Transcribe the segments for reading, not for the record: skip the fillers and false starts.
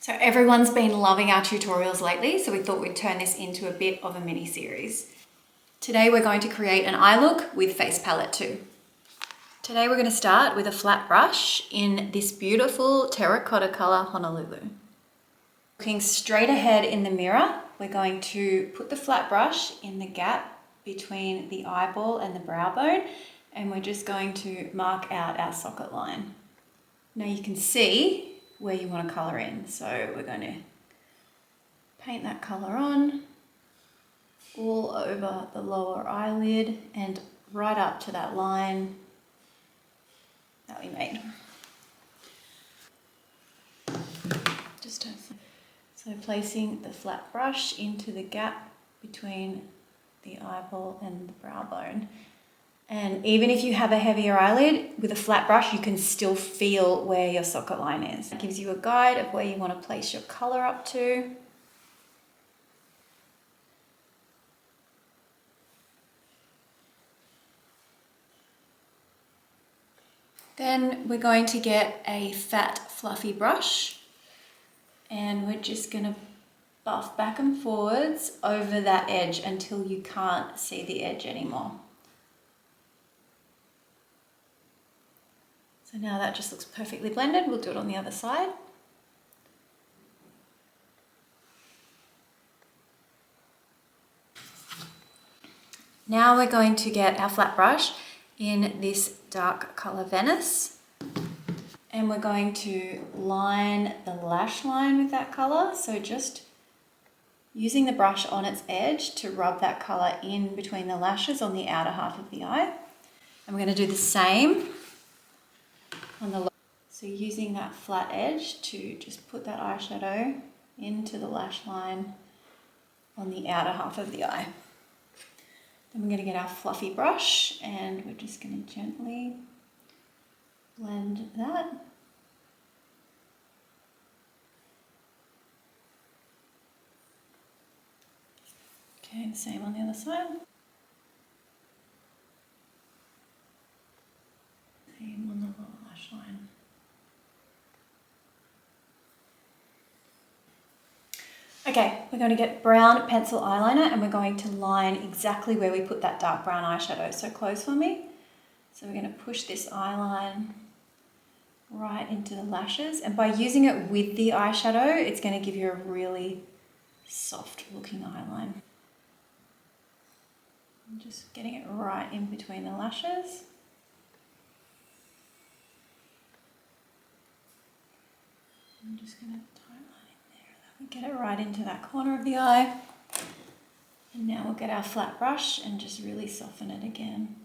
So everyone's been loving our tutorials lately, so we thought we'd turn this into a bit of a mini series. Today we're going to create an eye look with Face Pallette 2. Today we're going to start with a flat brush in this beautiful terracotta color Honolulu. Looking straight ahead in the mirror, we're going to put the flat brush in the gap between the eyeball and the brow bone, and we're just going to mark out our socket line. Now you can see where you want to colour in, so we're going to paint that colour on all over the lower eyelid and right up to that line that we made. So placing the flat brush into the gap between the eyeball and the brow bone. And even if you have a heavier eyelid, with a flat brush you can still feel where your socket line is. It gives you a guide of where you want to place your colour up to. Then we're going to get a fat fluffy brush and we're just going to buff back and forwards over that edge until you can't see the edge anymore. So now that just looks perfectly blended. We'll do it on the other side. Now we're going to get our flat brush in this dark color Venice, and we're going to line the lash line with that color. So just using the brush on its edge to rub that color in between the lashes on the outer half of the eye. And we're going to do the same on the lower. So using that flat edge to just put that eyeshadow into the lash line on the outer half of the eye. Then we're going to get our fluffy brush and we're just going to gently blend that. Okay, the same on the other side. Same on the lower lash line. Okay, we're going to get brown pencil eyeliner and we're going to line exactly where we put that dark brown eyeshadow. So close for me. So we're going to push this eyeline right into the lashes, and by using it with the eyeshadow, it's going to give you a really soft looking eyeline. I'm just getting it right in between the lashes. I'm just going to tight line in there. That we get it right into that corner of the eye. And now we'll get our flat brush and just really soften it again.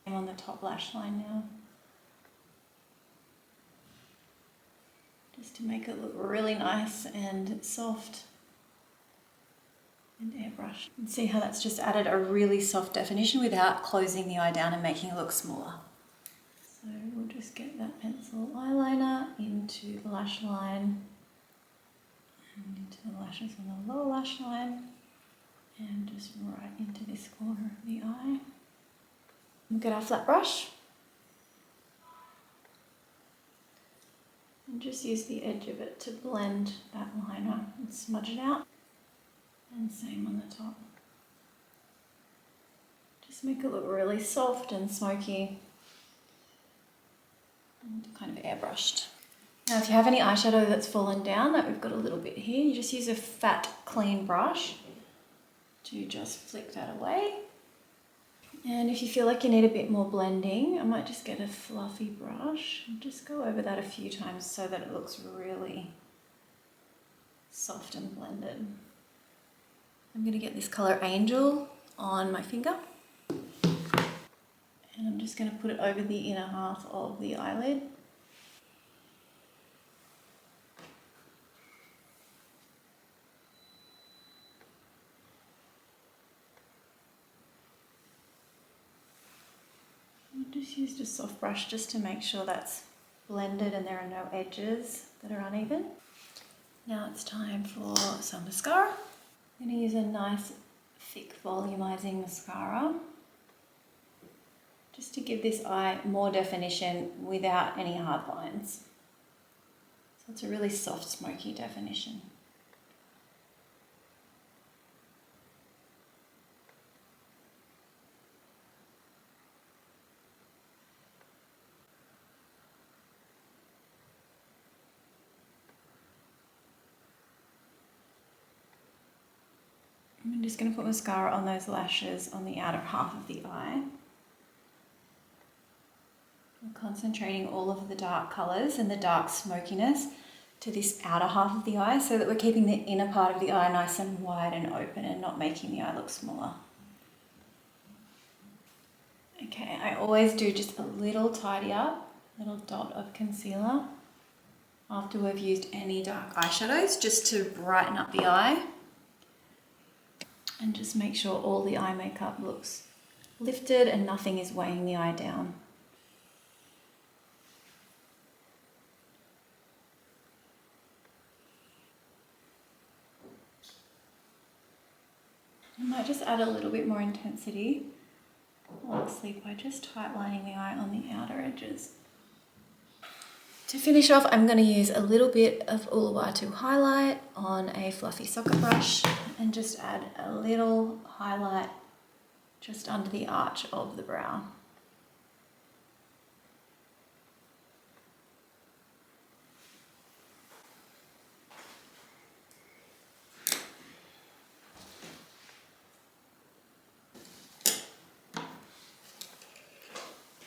I'm on the top lash line now. Just to make it look really nice and soft and airbrush. And see how that's just added a really soft definition without closing the eye down and making it look smaller. So we'll just get that pencil eyeliner into the lash line and into the lashes on the lower lash line and just right into this corner of the eye. We'll get our flat brush and just use the edge of it to blend that liner and smudge it out. And same on the top. Just make it look really soft and smoky and kind of airbrushed. Now if you have any eyeshadow that's fallen down, like we've got a little bit here, you just use a fat clean brush to just flick that away. And if you feel like you need a bit more blending, I might just get a fluffy brush and just go over that a few times so that it looks really soft and blended. I'm going to get this colour Angel on my finger. And I'm just going to put it over the inner half of the eyelid. Just used a soft brush just to make sure that's blended and there are no edges that are uneven. Now it's time for some mascara. I'm going to use a nice thick volumizing mascara just to give this eye more definition without any hard lines. So it's a really soft, smoky definition. I'm just going to put mascara on those lashes on the outer half of the eye. I'm concentrating all of the dark colours and the dark smokiness to this outer half of the eye so that we're keeping the inner part of the eye nice and wide and open and not making the eye look smaller. Okay, I always do just a little tidy up, little dot of concealer after we've used any dark eyeshadows just to brighten up the eye. And just make sure all the eye makeup looks lifted and nothing is weighing the eye down. I might just add a little bit more intensity while asleep by just tightlining the eye on the outer edges. To finish off, I'm going to use a little bit of Uluwatu highlight on a fluffy socket brush and just add a little highlight just under the arch of the brow.